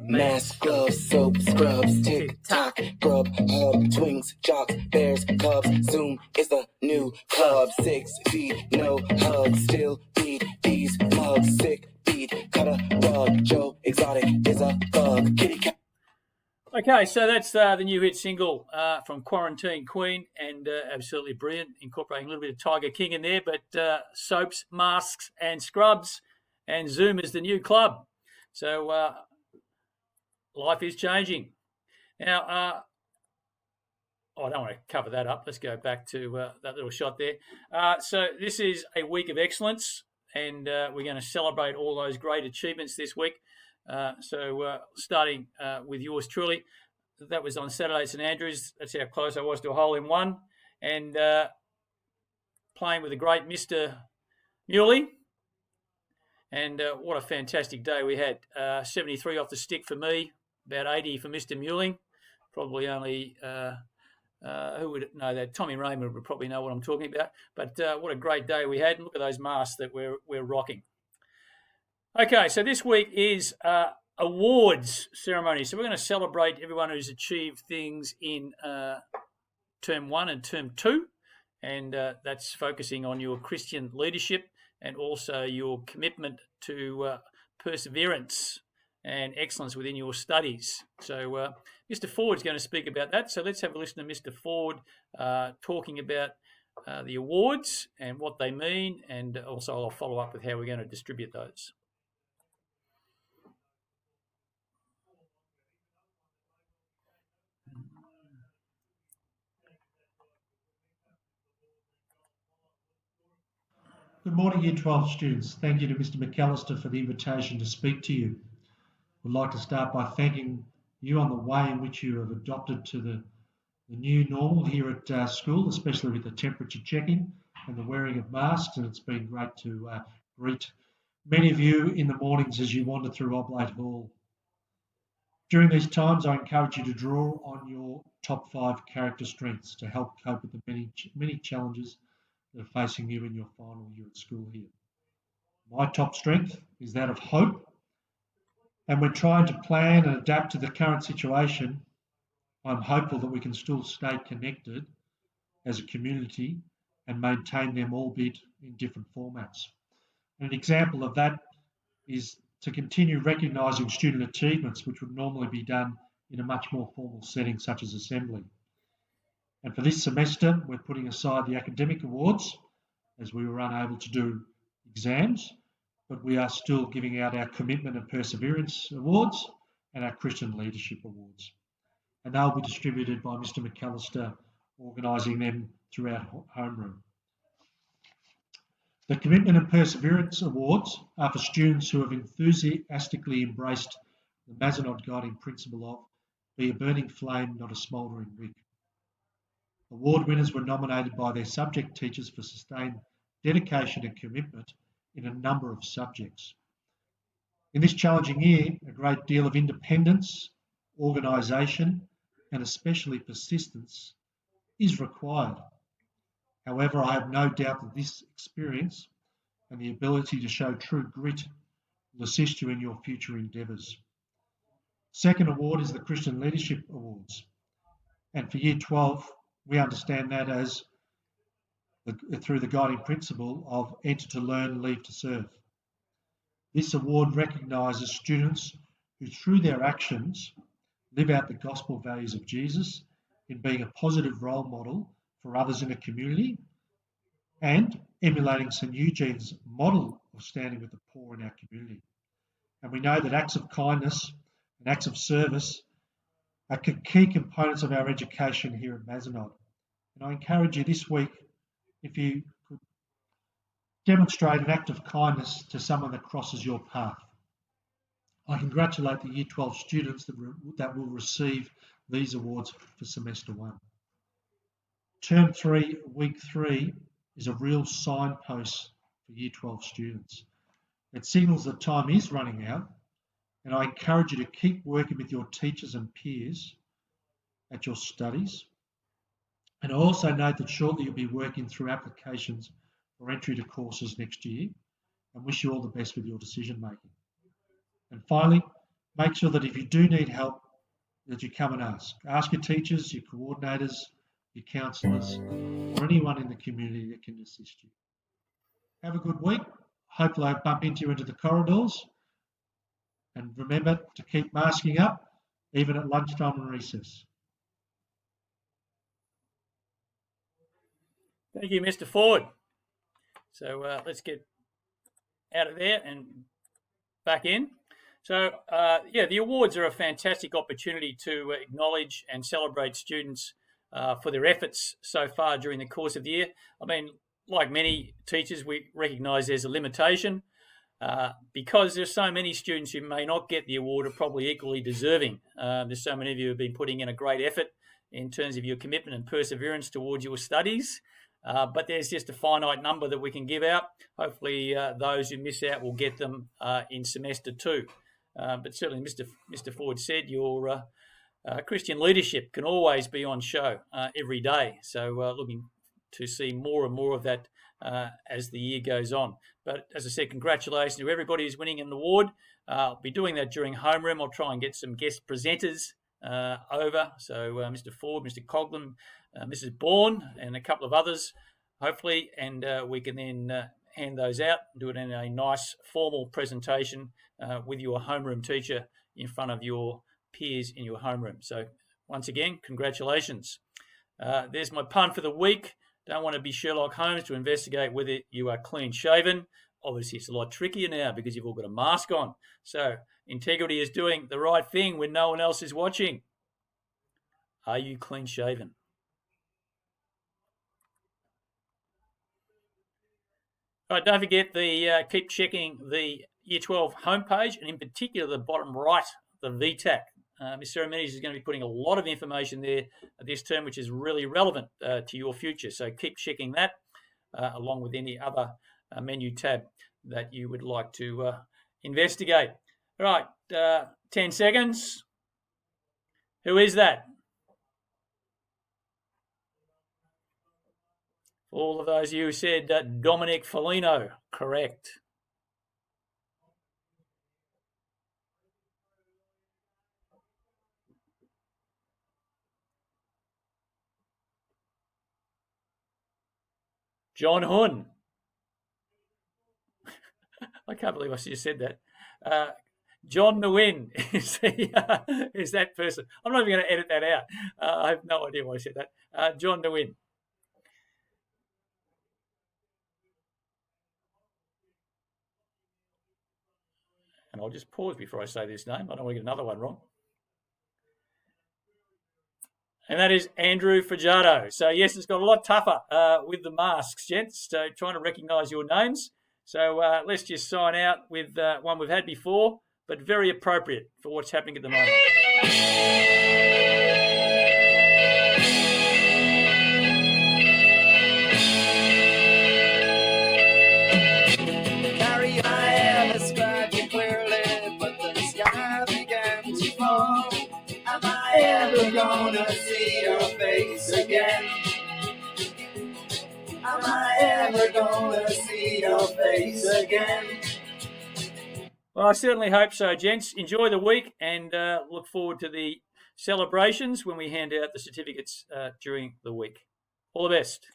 Mask, gloves, soap, scrubs, tick-tock, grub, hub, twings, jocks, bears, cubs, Zoom is the new club, 6 feet, no hug, still beat these mugs, sick beat, cut a rug, Joe Exotic is a thug, kitty cat. Okay, so that's the new hit single from Quarantine Queen, and absolutely brilliant, incorporating a little bit of Tiger King in there, but soaps, masks, and scrubs, and Zoom is the new club. So life is changing. Now, I don't want to cover that up. Let's go back to that little shot there. So this is a week of excellence, and we're going to celebrate all those great achievements this week. So starting with yours truly, that was on Saturday at St Andrews. That's how close I was to a hole in one, and playing with the great Mr. Muley. And what a fantastic day we had. 73 off the stick for me, about 80 for Mr. Muley. Probably only, who would know that? Tommy Raymond would probably know what I'm talking about. But what a great day we had. And look at those masks that we're rocking. Okay, so this week is awards ceremony. So we're going to celebrate everyone who's achieved things in Term 1 and Term 2. And that's focusing on your Christian leadership and also your commitment to perseverance and excellence within your studies. So Mr. Ford's going to speak about that. So let's have a listen to Mr. Ford talking about the awards and what they mean, and also I'll follow up with how we're going to distribute those. Good morning, Year 12 students. Thank you to Mr. McAllister for the invitation to speak to you. I'd like to start by thanking you on the way in which you have adopted to the new normal here at school, especially with the temperature checking and the wearing of masks, and it's been great to greet many of you in the mornings as you wander through Oblate Hall. During these times, I encourage you to draw on your top 5 character strengths to help cope with the many challenges that are facing you in your final year at school here. My top strength is that of hope, and when trying to plan and adapt to the current situation, I'm hopeful that we can still stay connected as a community and maintain them, albeit in different formats. And an example of that is to continue recognising student achievements, which would normally be done in a much more formal setting such as assembly. And for this semester, we're putting aside the academic awards as we were unable to do exams, but we are still giving out our commitment and perseverance awards and our Christian leadership awards. And they'll be distributed by Mr. McAllister, organising them throughout homeroom. The Commitment and Perseverance Awards are for students who have enthusiastically embraced the Mazenod guiding principle of be a burning flame, not a smouldering wick. Award winners were nominated by their subject teachers for sustained dedication and commitment in a number of subjects. In this challenging year, a great deal of independence, organisation, and especially persistence is required. However, I have no doubt that this experience and the ability to show true grit will assist you in your future endeavours. Second award is the Christian Leadership Awards. And for Year 12, we understand that as through the guiding principle of enter to learn, leave to serve. This award recognises students who, through their actions, live out the gospel values of Jesus in being a positive role model for others in a community and emulating St Eugene's model of standing with the poor in our community. And we know that acts of kindness and acts of service are key components of our education here at Mazenod. And I encourage you this week, if you could demonstrate an act of kindness to someone that crosses your path. I congratulate the Year 12 students that will receive these awards for Semester 1. Term 3, Week 3 is a real signpost for Year 12 students. It signals that time is running out, and I encourage you to keep working with your teachers and peers at your studies. And I also note that shortly you'll be working through applications for entry to courses next year and wish you all the best with your decision making. And finally, make sure that if you do need help, that you come and ask. Ask your teachers, your coordinators, your counsellors, or anyone in the community that can assist you. Have a good week. Hopefully I bump into you into the corridors. And remember to keep masking up, even at lunchtime and recess. Thank you, Mr. Ford. So let's get out of there and back in. So, the awards are a fantastic opportunity to acknowledge and celebrate students for their efforts so far during the course of the year. I mean, like many teachers, we recognise there's a limitation because there's so many students who may not get the award are probably equally deserving. There's so many of you who have been putting in a great effort in terms of your commitment and perseverance towards your studies. But there's just a finite number that we can give out. Hopefully those who miss out will get them in semester 2. But certainly Mr. Ford said your Christian leadership can always be on show every day. So looking to see more and more of that as the year goes on. But as I said, congratulations to everybody who's winning an award. I'll be doing that during homeroom. I'll try and get some guest presenters over. So Mr. Ford, Mr. Coghlan, Mrs. Bourne, and a couple of others, hopefully, and we can then hand those out, do it in a nice formal presentation with your homeroom teacher in front of your peers in your homeroom. So once again, congratulations. There's my pun for the week. Don't want to be Sherlock Holmes to investigate whether you are clean shaven. Obviously, it's a lot trickier now because you've all got a mask on. So integrity is doing the right thing when no one else is watching. Are you clean shaven? All right, don't forget keep checking the Year 12 homepage, and in particular the bottom right, the VTAC. Ms. Ceremonies is going to be putting a lot of information there this term, which is really relevant to your future. So keep checking that along with any other menu tab that you would like to investigate. All right, 10 seconds. Who is that? All of those of you who said Dominic Foligno, correct. John Hun. I can't believe I just said that. John Nguyen is that person. I'm not even going to edit that out. I have no idea why I said that. John Nguyen. And I'll just pause before I say this name. I don't want to get another one wrong. And that is Andrew Fajardo. So, yes, it's got a lot tougher with the masks, gents. So, trying to recognise your names. So, let's just sign out with one we've had before, but very appropriate for what's happening at the moment. Carry I have described you clearly, but the sky began to fall. Am I ever gonna see your face again? Am I ever gonna see your face again? Well, I certainly hope so, gents. Enjoy the week and look forward to the celebrations when we hand out the certificates during the week. All the best.